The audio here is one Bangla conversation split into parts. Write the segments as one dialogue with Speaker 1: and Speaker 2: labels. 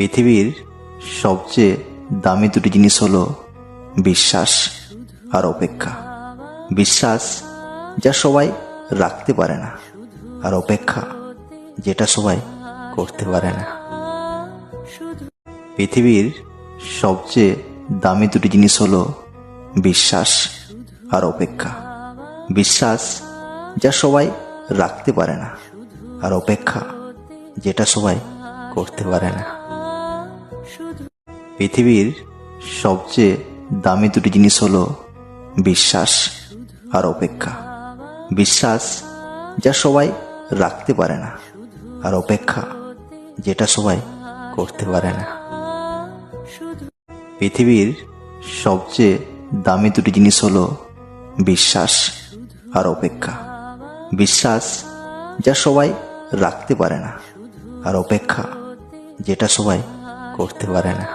Speaker 1: পৃথিবীর সবচেয়ে দামি দুটি জিনিস হলো বিশ্বাস আর অপেক্ষা। বিশ্বাস যা সবাই রাখতে পারে না, আর অপেক্ষা যেটা সবাই করতে পারে না। পৃথিবীর সবচেয়ে দামি দুটি জিনিস হলো বিশ্বাস আর অপেক্ষা। বিশ্বাস যা সবাই রাখতে পারে না, আর অপেক্ষা যেটা সবাই করতে পারে না। পৃথিবীর সবচেয়ে দামি দুটি জিনিস হলো বিশ্বাস আর অপেক্ষা। বিশ্বাস যা সবাই রাখতে পারে না, আর অপেক্ষা যেটা সবাই করতে পারে না। পৃথিবীর সবচেয়ে দামি দুটি জিনিস হলো বিশ্বাস আর অপেক্ষা। বিশ্বাস যা সবাই রাখতে পারে না, আর অপেক্ষা যেটা সবাই করতে পারে না।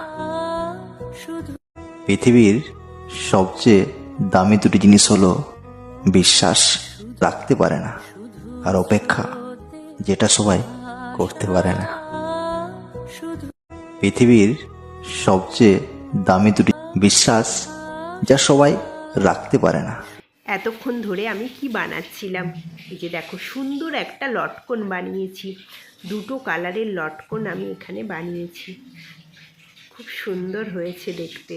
Speaker 1: পৃথিবীর সবচেয়ে দামি দুটি জিনিস হলো বিশ্বাস রাখতে পারে না, আর অপেক্ষা যেটা সবাই করতে পারে না। পৃথিবীর সবচেয়ে দামি দুটি বিশ্বাস যা সবাই রাখতে পারে না।
Speaker 2: এতক্ষণ ধরে আমি কি বানাচ্ছিলাম, এই যে দেখো সুন্দর একটা লটকন বানিয়েছি। দুটো কালারের লটকন আমি এখানে বানিয়েছি, খুব সুন্দর হয়েছে দেখতে।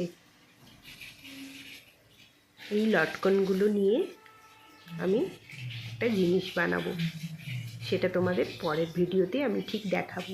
Speaker 2: এই লটকনগুলো নিয়ে আমি একটা জিনিস বানাবো, সেটা তোমাদের পরের ভিডিওতে আমি ঠিক দেখাবো।